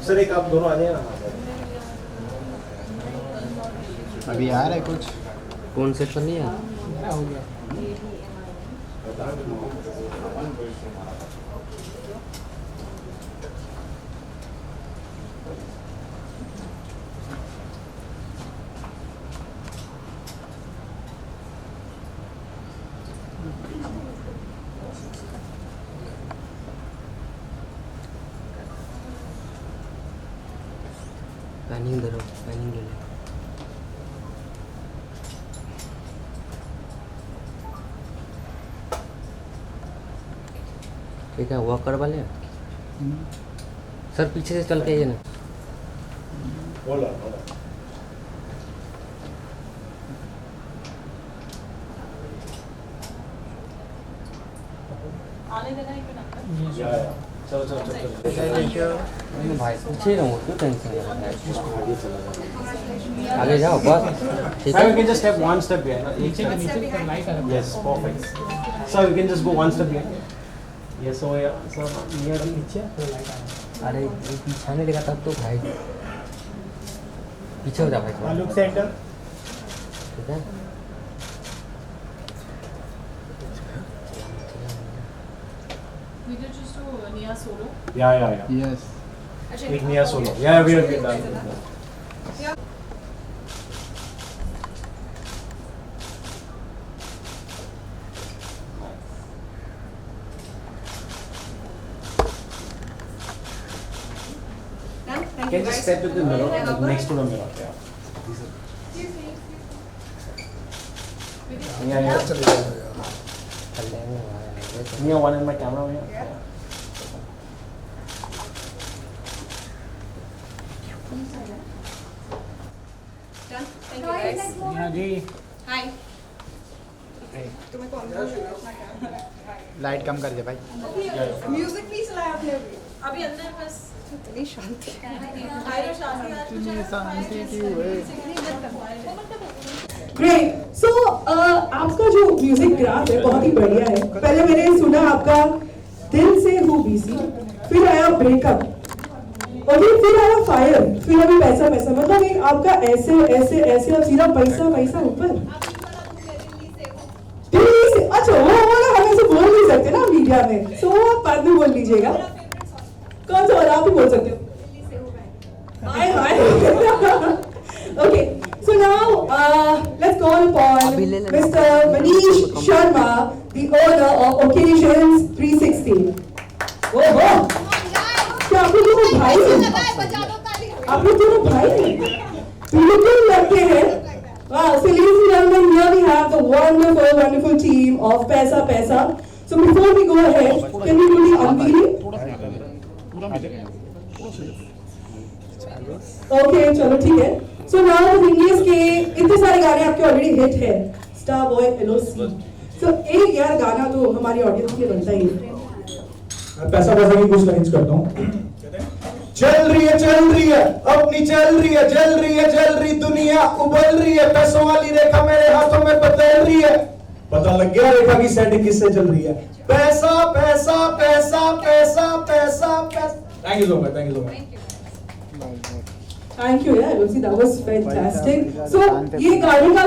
Sir एक आप दोनों आ जाए ना। अभी आ रहा है कुछ फोन सेट कर लिया हो गया। पैनिंग दे रहा हूँ, पैनिंग ले ले। ठीक है, वॉक कर वाले सर पीछे से चल के आइए ना। बोला चलो चलो चलो भाई पीछे रहूँ, क्यों टेंशन ले रहा है? आगे जाओ बस। ठीक Sir, है, you can just step one step behind. नीचे लाइट आ रहा है। Yes, perfect. Sir, you can just go one step behind. Yes, so yeah, sir, near नीचे लाइट आ रहा है। अरे ये पीछा नहीं देखा तब तो भाई पीछे हो जा भाई थोड़ा। Look center. ठीक है, We did just do Nia solo. Yeah. Yes Take Nia solo. Yeah, we are done. Thank Can just step to the mirror, like next to the mirror. Yeah. चल जाएंगे भाई। Nia, one in my camera. Yeah. Done. Thank you guys. हाँ जी Hi. तुम्हें कौन light कम कर दे भाई। Music please चलाया आपने अभी अंदर बस इतनी शांति आयो शांति इतनी शांति क्यों है? ग्रेट सो आपका जो म्यूजिक ग्राफ है बहुत ही बढ़िया है। पहले मैंने सुना आपका दिल से हूँ बिजी, फिर आया ब्रेकअप और फिर आया फायर, फिर अभी पैसा पैसा, मतलब ये आपका ऐसे ऐसे ऐसे अब सीधा पैसा पैसा ऊपर। दिल्ली से अच्छा वो ना हम ऐसे बोल नहीं सकते ना मीडिया में, सो आप बाद में बोल लीजिएगा। कौन सा वाला आप ही बोल सकते हो? Hi hi okay so now let's call upon Mr. Manish Sharma, the owner of Occasions 360. Oh क्या आप लोग दोनों भाई हैं? आप लोग दोनों भाई हैं? बिल्कुल लगते हैं। Wow, so ladies and gentlemen, here we have the wonderful team of Paisa Paisa. So before we go ahead, can we do the unveiling? Okay, चलो ठीक है। So now the thing is कि इतने सारे गाने आपके ऑलरेडी हिट है, star boy, LOC. So एक यार गाना तो हमारी ऑडियंस के लिए बनता ही है। पैसा पैसा की कुछ लाइंस करता हूँ। चल रही है अपनी चल रही दुनिया उबल रही है, पैसों वाली रेखा मेरे हाथों में बदल रही है, पता लग गया रेखा की सेटिंग किससे चल रही है। पैसा पैसा पैसा पैसा पैसा पैसा। Thank you so much. Thank you यार LOC, that was fantastic. So ये गाने का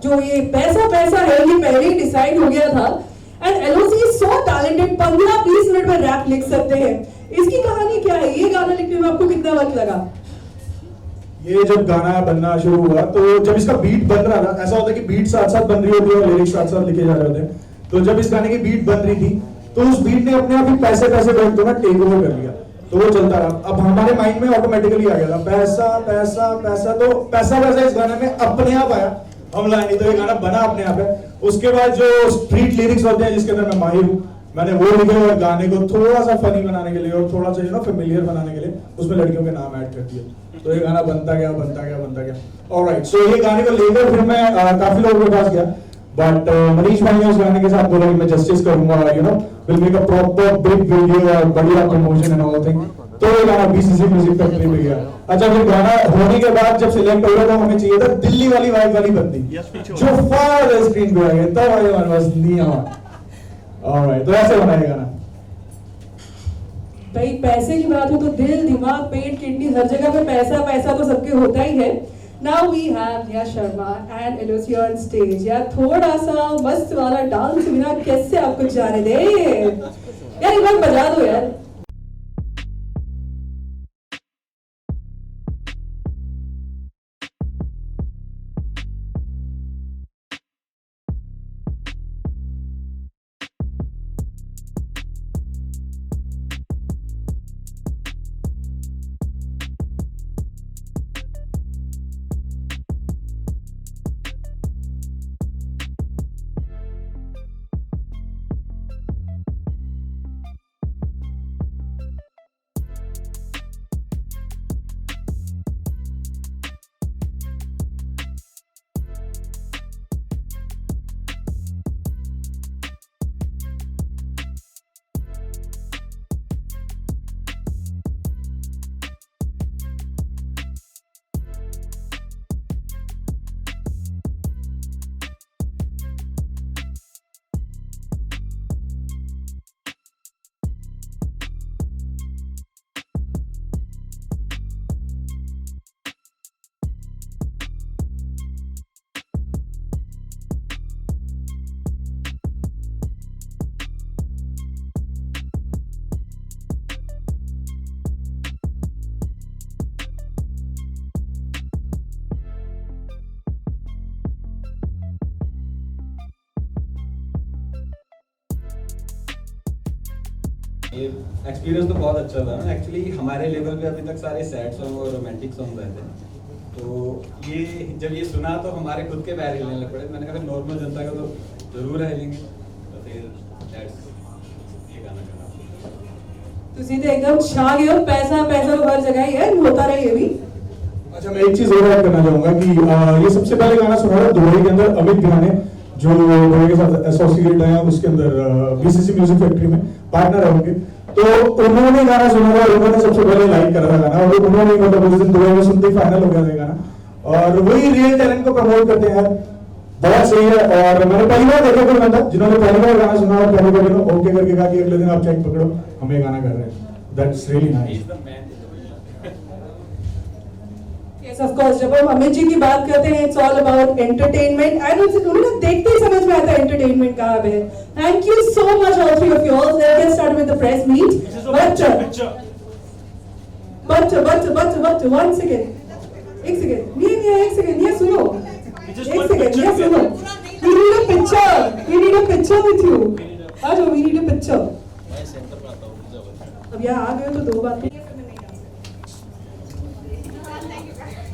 जो ये पैसा पैसा है ये पहले ही डिसाइड हो गया था and LOC is so talented, 15-20 minute में रैप लिख सकते हैं। इसकी कहानी क्या है? ये गाना लिखने में आपको कितना वक्त लगा? ये जब गाना बनना शुरू हुआ तो जब इसका बीट बन रहा था, ऐसा होता है कि बीट साथ साथ बन रही होती है और लिरिक्स साथ साथ लिखे जा रहे होते हैं। तो जब इस गाने की बीट बन रही थी तो उस बीट ने अपने आप ही पैसे पैसे करते हुए टेक ओवर कर लिया, तो वो चलता रहा। अब हमारे माइंड में ऑटोमेटिकली आ गया था पैसा पैसा पैसा, तो पैसा पैसा इस गाने में अपने आप आया, हम लाए नहीं तो ये गाना बना अपने आप है। उसके बाद जो स्ट्रीट लिरिक्स होते हैं जिसके अंदर मैं माहिर हूँ, मैंने वो लिखे और गाने को थोड़ा सा फनी बनाने के लिए और थोड़ा सा फेमिलियर बनाने के लिए उसमें लड़कियों के नाम ऐड कर दिए, तो ये गाना बनता गया। ऑलराइट, सो ये गाने को लेकर फिर मैं काफी लोगों के पास गया, बट मनीष भाई ने उस गाने के साथ बोला कि मैं जस्टिस करूंगा, will make a proper big video और बढ़िया प्रमोशन एंड ऑल थिंग। तो ये गाना बीसीसी म्यूजिक फैक्ट्री में गया। अच्छा फिर गाना होने के बाद जब सिलेक्ट हुआ तो हमें चाहिए था दिल्ली वाली वाइब वाली बंदी जो फार स्क्रीन पे आ गई, तब आगे हमारे पास नहीं आवा। ऑलराइट, तो ऐसे बना ये गाना। भाई पैसे की बात हो तो दिल, दिमाग, पेट, किडनी, हर जगह पे पैसा पैसा तो सबके होता ही है। Now we have Yash Sharma and एलोसी ऑन स्टेज। यार थोड़ा सा मस्त वाला डांस बिना कैसे आपको जाने दे यार, एक बार बजा दो यार। ये एक्सपीरियंस तो बहुत अच्छा था। एक्चुअली हमारे लेवल पे अभी तक सारे सैड सॉन्ग और रोमांटिक सॉन्ग रहते हैं, तो ये जब ये सुना तो हमारे खुद के पैर हिलने लग पड़े। मैंने कहा नॉर्मल जनता का तो जरूर हिलेंगे, तो फिर ये गाना करा। तो सीधे एकदम छा गए हो, पैसा पैसा तो हर जगह ही है, होता रहे ये भी। अच्छा मैं एक चीज और ऐड करना चाहूंगा कि ये सबसे पहले गाना सुना था दुबई के अंदर अमित भियाने, जो दुबई के साथ एसोसिएट है, उसके अंदर बीसीसी म्यूजिक फैक्ट्री में पार्टनर है उनके। तो उन्होंने गाना सुना था, उन्होंने सबसे पहले लाइक करा था गाना, और उन्होंने मतलब उस दिन दुबई में सुनते ही फाइनल हो गया था गाना। और वही रियल टैलेंट को प्रमोट करते हैं, बहुत सही है। और मैंने पहली बार देखा कोई बंदा जिन्होंने पहली बार गाना सुना और पहली बार ओके करके कहा कि अगले दिन आप चेक पकड़ो, हम ये गाना कर रहे हैं। That's really nice. Yes, of course, जब हम अमित जी की बात करते हैं, it's all about entertainment and उन्हें देखते ही समझ में आता है entertainment कहाँ पे है। Thank you so much all three of you all. Let's get started with the press meet. But one second, एक second, नहीं एक second, ये सुनो, एक second, ये सुनो. We need a picture with you. आ जाओ, we need a picture. अब यहाँ आ गए तो दो बात।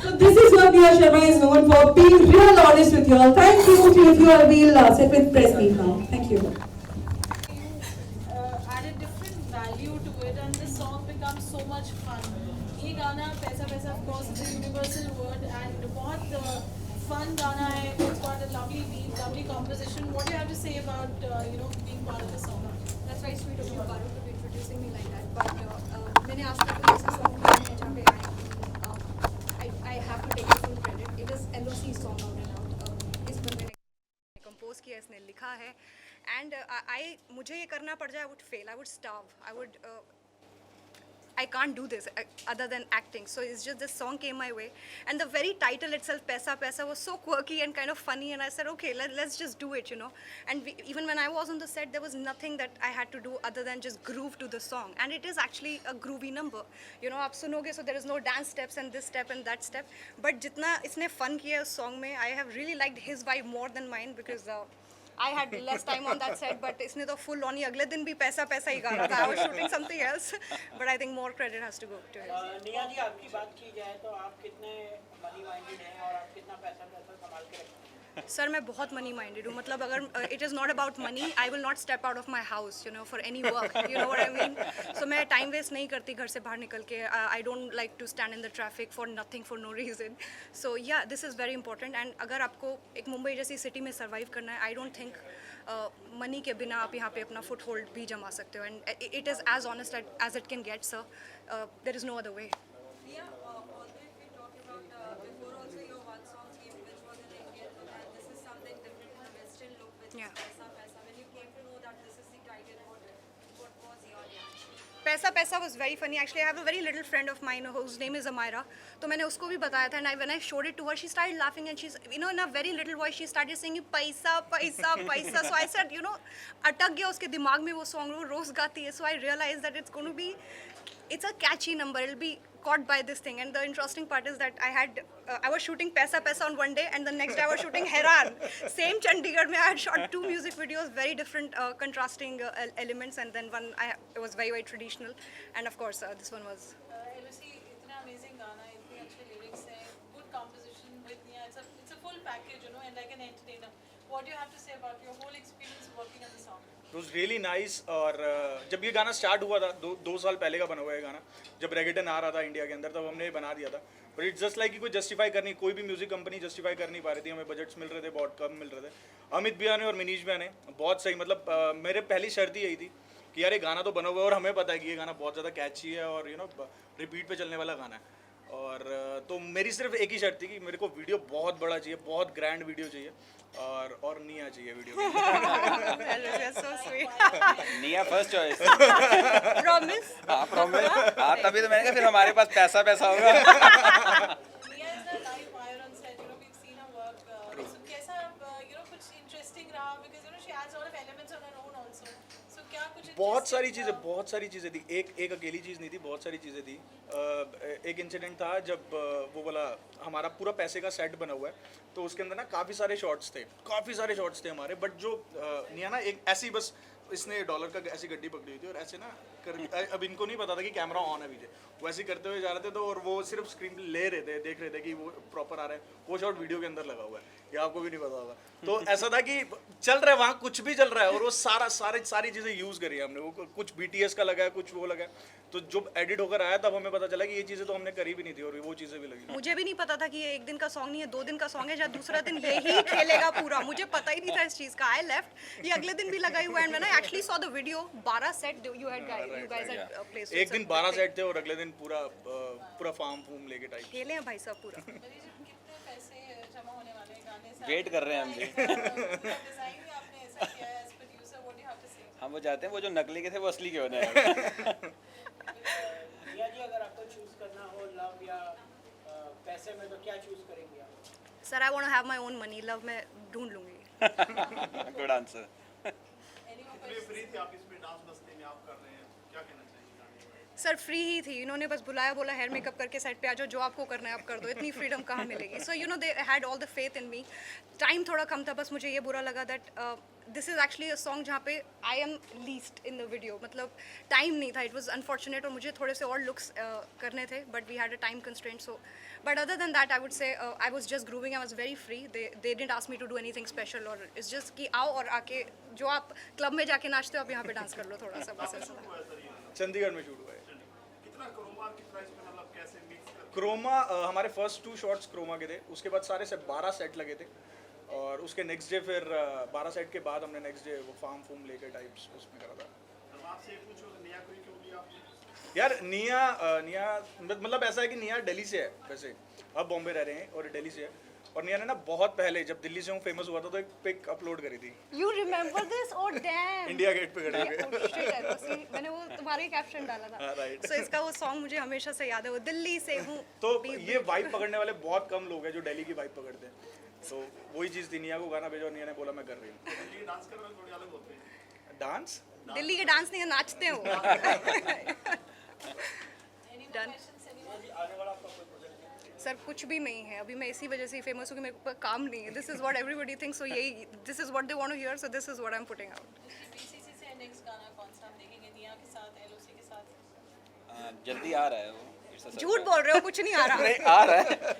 So this is what Yash Sharma is known for, being real honest with you all. Thank you to you all. We'll sit with press meet now. Thank you. Added different value to it, and the song becomes so much fun. ये गाना पैसा पैसा of course is a universal word, and बहुत fun गाना है. It's got a lovely beat, lovely composition. What do you have to say about being part of the song? That's very sweet of you, Parul, to be introducing me like that. But मैंने आज तक कोई ऐसा song नहीं है जहाँ पे I have to take full credit. It is LOC song out and out. इस बंदे ने compose किया, इसने लिखा है, and मुझे ये करना पड़ जाए, I would fail, I would starve, I can't do this other than acting. So it's just this song came my way, and the very title itself, Paisa Paisa, was so quirky and kind of funny, and I said, okay, let's just do it, And even when I was on the set, there was nothing that I had to do other than just groove to the song, and it is actually a groovy number. आप सुनोगे, so there is no dance steps and this step and that step, but जितना इसने fun किया उस song में, I have really liked his vibe more than mine, because I had less time on that set, but इसने तो full on ही अगले दिन भी पैसा पैसा ही गा रहा था. I was shooting something else, but I think more credit has to go to him. निया जी, आपकी बात की जाए तो आप कितने मनी माइंडेड हैं और आप कितना पैसा संभाल के रखते हैं? सर मैं बहुत मनी माइंडेड हूँ. मतलब अगर it is not about money, I will not step out of my house for any work, what I mean. So मैं टाइम वेस्ट नहीं करती घर से बाहर निकल के. I don't like to stand in the traffic for nothing, for no reason. So yeah this is very important. And अगर आपको एक मुंबई जैसी सिटी में सर्वाइव करना है, आई डोंट थिंक मनी के बिना आप यहाँ पे अपना फुट होल्ड भी जमा सकते हो, and it is as honest as it can get, sir. There is no other way. पैसा पैसा was very funny. Actually, I have a very little friend of mine whose name is Amira. तो मैंने उसको भी बताया था, and when I showed it to her, she started laughing, and she's, you know, in a very little voice, she started singing पैसा पैसा पैसा. So I said, you know, अटक गया उसके दिमाग में वो song, वो रोज गाती है. So I realized that it's going to be, it's a catchy number. It'll be caught by this thing. And the interesting part is that I was shooting Paisa Paisa on one day, and the next day I was shooting Heran. Same Chandigarh mein I had shot 2 music videos, very different contrasting elements, and then one it was very, very traditional, and of course this one was. LOC इतना amazing गाना है, इतने अच्छे lyrics हैं, good composition with Nia. It's a full package, you know, and like an entertainer. What do you have to say about your whole experience working on the song? It was really nice. और जब ये गाना start हुआ था, दो साल पहले का बना हुआ है गाना, जब रेगेटन आ रहा था इंडिया के अंदर, तब हमने ये बना दिया था. बट इट्स जस्ट लाइक कि कोई जस्टिफाई करनी, कोई भी म्यूजिक कंपनी जस्टिफाई कर नहीं पा रही थी. हमें बजट्स मिल रहे थे, बहुत कम मिल रहे थे. अमित भैया ने और मनीष भैया ने बहुत सही, मतलब मेरे पहली शर्त ही यही थी कि यार ये गाना तो बना हुआ है और हमें पता है कि ये गाना बहुत ज़्यादा कैची है और यू नो रिपीट पे चलने वाला गाना है. और तो मेरी सिर्फ एक ही शर्त थी कि मेरे को वीडियो बहुत बड़ा चाहिए, बहुत ग्रैंड वीडियो चाहिए, और निया चाहिए वीडियो. So sweet. निया फर्स्ट चॉइस. Promise. हाँ प्रॉमिस. हाँ तभी तो मैंने कहा फिर हमारे पास पैसा पैसा होगा. Nia is a live wire on set. You know, we've seen her work. So कैसा, you know, कुछ interesting रहा, because you know she adds a lot of elements on her own also. So क्या कुछ बहुत सारी चीज़ें थी. एक अकेली चीज़ नहीं थी, बहुत सारी चीज़ें थी. एक इंसिडेंट था जब वो वाला हमारा पूरा पैसे का सेट बना हुआ है, तो उसके अंदर ना काफ़ी सारे शॉट्स थे हमारे. बट जो निया ना एक ऐसी बस इसने डॉलर का ऐसी गड्डी पकड़ी हुई थी और ऐसे ना कर, अब इनको नहीं पता था कि कैमरा ऑन है पीछे, वो ऐसे करते हुए जा रहे थे. तो और वो सिर्फ स्क्रीन पे ले रहे थे, देख रहे थे कि वो प्रॉपर आ रहा है. वो शॉट वीडियो के अंदर लगा हुआ है, ये आपको भी नहीं पता होगा. तो ऐसा था कि चल रहा है वहाँ, कुछ भी चल रहा है, और वो सारी चीज़ें यूज़ करी है हमने. वो कुछ BTS का लगा है, कुछ वो लगा है. तो जब एडिट होकर आया तब हमें पता चला कि ये चीज़ें तो हमने करी भी नहीं थी और वो चीज़ें भी लगी. मुझे भी नहीं पता था कि ये 1 दिन का सॉन्ग नहीं है, 2 दिन का सॉन्ग है, या दूसरा दिन यही खेलेगा पूरा. मुझे पता ही नहीं था इस चीज़ का. आई लेफ्ट, ये अगले दिन भी लगाई हुआ है. And when I actually saw the video, 12 set you guys had placed. एक दिन 12 सेट थे और अगले दिन पूरा फार्म फूम लेके टाइप खेले हैं भाई साहब पूरा. कितने पैसे जमा होने वाले हैं गाने से? वेट कर रहे हैं हम जी. डिजाइन भी आपने ऐसा किया है as producer. What do you have to say? हम वो चाहते हैं वो जो नकली के थे वो असली के होने हैं. निया जी, अगर आपको चूज करना हो लव या पैसे में, तो क्या चूज करेंगे आप? Sir I want to have my own money. Love मैं ढूंढ लूंगी. Good answer. फ्री थी आप इसमें डांस बस्ते में आप कर रहे हैं, क्या कहना चाहिए? सर फ्री ही थी. इन्होंने बस बुलाया, बोला हेयर मेकअप करके सेट पे आ जाओ, जो आपको करना है आप कर दो. इतनी फ्रीडम कहाँ मिलेगी. So you know they had all the faith in me. Time थोड़ा कम था, बस मुझे ये बुरा लगा that this is actually a song जहाँ पे I am least in the video. मतलब टाइम नहीं था. इट वॉज अनफॉर्चुनेट, और मुझे थोड़े से और लुक्स करने थे, but we had a time constraint. So but other than that I would say I was just grooving. I was very free. They didn't ask me to do anything special, और it's just कि आओ और आके जो आप club में जाके नाचते हो आप यहाँ पे डांस कर लो थोड़ा सा, बस ऐसा. चंडीगढ़ में शूट हुआ है. कितना क्रोमा, कितना इसमें मतलब कैसे मिक्स कर? क्रोमा हमारे फर्स्ट 2 शॉट्स क्रोमा के थे. उसके बाद सारे से 12 सेट लगे थे, और उसके नेक्स्ट डे फिर 12 सेट के बाद हमने नेक्स्ट डे वो फार्म फूम लेके टाइप्स उसमें करा था. अब आपसे पूछो निया को क्यों लिया आपने? यार निया मतलब ऐसा है कि निया दिल्ली से है वैसे, अब बॉम्बे रह रहे हैं और दिल्ली से है. और निया ने ना बहुत पहले जब दिल्ली से हूँ फेमस हुआ था तो एक पिक अपलोड करी थी. You remember this? Oh damn! India Gate पे खड़े Yeah, oh shit, I was seeing- मैंने वो तुम्हारे कैप्शन डाला था. right. So इसका वो सॉन्ग मुझे हमेशा से याद है. वो दिल्ली से हूँ. तो ये वाइब पकड़ने वाले बहुत कम लोग हैं जो दिल्ली की वाइब पकड़ते हैं. तो वही चीज़ थी. निया को गाना भेजा और निया ने बोला मैं कर रही हूँ. दिल्ली डांस करने में थोड़े अलग होते हैं. डांस दिल्ली के डांस नहीं नाचते हो. Done. सर कुछ भी नहीं है. अभी मैं इसी वजह से ही फेमस हूँ कि मेरे पास काम नहीं है. This is what everybody thinks. So यही this is what they want to hear. So this is what I am putting out. BCC से नेक्स्ट गाना कौन सा हम देखेंगे? निया के साथ, LOC के साथ? जल्दी आ रहा है वो. It's a झूठ बोल रहे हो, कुछ नहीं आ रहा. नहीं आ रहा है.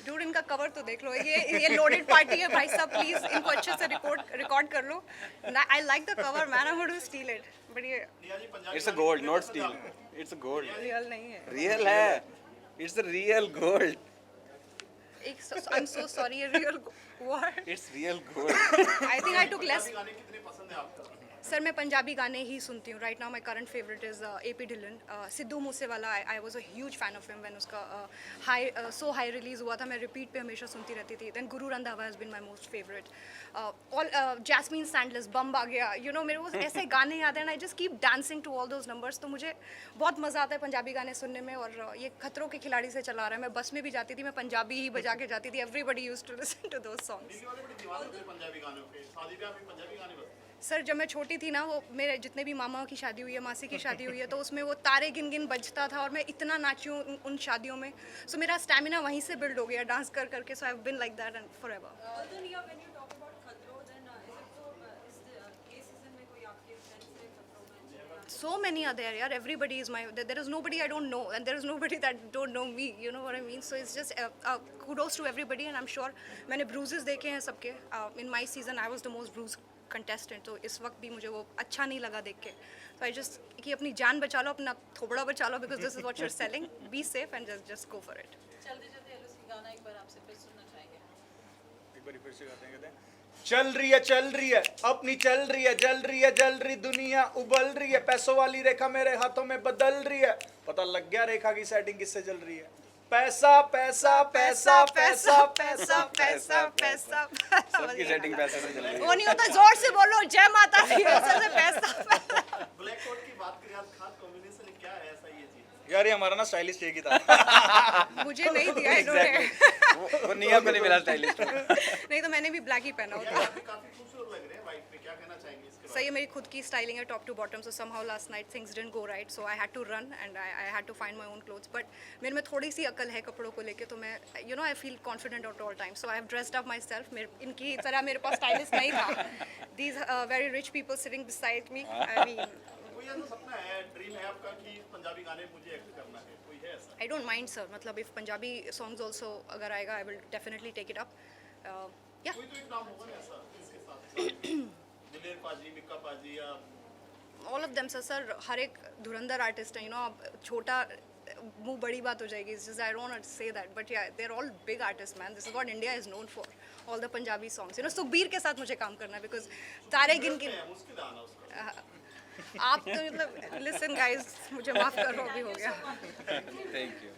डूड इनका कवर तो देख लो. ये लोडेड पार्टी है भाई साहब. प्लीज इनको अच्छे से रिकॉर्ड कर लो. I like the cover man. I want to steal it. But ये It's a gold, not steel. It's a gold. Real नहीं है. रियल है. It's a real gold. I'm so sorry, a real what? It's real good. I think I took less. Sir मैं पंजाबी गाने ही सुनती हूँ. Right now my current favourite is AP Dhillon. Sidhu Moosewala, I was a huge fan of him when उसका सो high release हुआ था. मैं repeat पे हमेशा सुनती रहती थी. Then Guru Randhawa has been my most favourite. All Jasmine Sandlas, बम आ गया, यू नो मेरे को ऐसे गाने याद हैं and I just keep dancing to all those numbers. तो मुझे बहुत मज़ा आता है पंजाबी गाने सुनने में. और ये खतरों के खिलाड़ी से चला रहा है. मैं बस में भी जाती थी, मैं पंजाबी ही बजा के जाती थी. Everybody used to listen to those songs. Sir जब मैं छोटी थी ना, वो मेरे जितने भी मामा की शादी हुई है, मासी की शादी हुई है, तो उसमें वो तारे गिन गिन बजता था और मैं इतना नाची हूँ उन शादियों में. सो मेरा स्टैमिना वहीं से बिल्ड हो गया डांस कर करके. So I have been like that and forever. So many are there, yaar. Everybody is my. There is nobody I don't know, and there is nobody that don't know me. You know what I mean? So it's just kudos to everybody, and I'm sure मैंने bruises देखे हैं सबके. In my season, I was the most bruised contestant. तो इस वक्त भी मुझे वो अच्छा नहीं लगा देख के. So I just कि अपनी जान बचा लो, अपना थोबड़ा बचा लो, because this is what you're selling. Be safe and just go for it. जल्दी जल्दी LOC गाना एक बार आपसे फिर सुनना चाहेंगे. एक बार फिर से गाते हैं, कहते हैं चल रही है अपनी, चल रही है, जल रही है, जल रही दुनिया उबल रही है, पैसों वाली रेखा मेरे हाथों में बदल रही है, पता लग गया रेखा की सेटिंग किससे चल रही है. पैसा पैसा पैसा पैसा पैसा पैसा पैसा. सबकी सेटिंग पैसे से चल रही है. वो नहीं होता, जोर से बोलो, जय माता दी. ऐसे से पैसा. ब्लैक कोट की बात करें, आप खास कॉम्बिनेशन क्या है ऐसा ये चीज? यार ये हमारा ना स्टाइलिस्ट एक ही था. मुझे नहीं दिया इन्होंने. वो नियम को नहीं मिला स्टाइलिस्ट. नहीं तो मैंने भी ब्लैक ही पहना होता. काफी खूबसूरत लग रहे हैं वाइट पे, क्या कहना चाहेंगे इसके सही है, मेरी खुद की स्टाइलिंग है top to bottom. So somehow last night things didn't go right, so I had to run and I had to find my own clothes. But मेरे में थोड़ी सी अकल है कपड़ों को लेके, तो मैं you know I feel confident at all time. So I have dressed up my self. इनकी तरह मेरे पास स्टाइलिस्ट नहीं था. These very rich people sitting beside me. I mean कोई ऐसा सपना है, ड्रीम है आपका कि पंजाबी गाने मुझे एक्ट करना है, कोई है ऐसा? I don't mind sir. मतलब इफ पंजाबी सॉन्ग्स ऑल्सो अगर आएगा, I will definitely take it up. या कोई तो एक नाम होगा ना ऐसा इसके साथ? दिलेर पाजी, मिक्का पाजी या ऑल ऑफ देम सर. हर एक धुरंधर आर्टिस्ट है, यू नो. अब छोटा मुंह बड़ी बात हो जाएगी. It's just I don't want to say that, but yeah they are all big artist man. This is what India is known for. All the Punjabi songs, you know. Sukhbir के साथ मुझे काम करना है, बिकॉज तारे गिन गिन. आप तो मतलब लिसन गाइस, मुझे माफ करो, अभी हो गया. Thank you.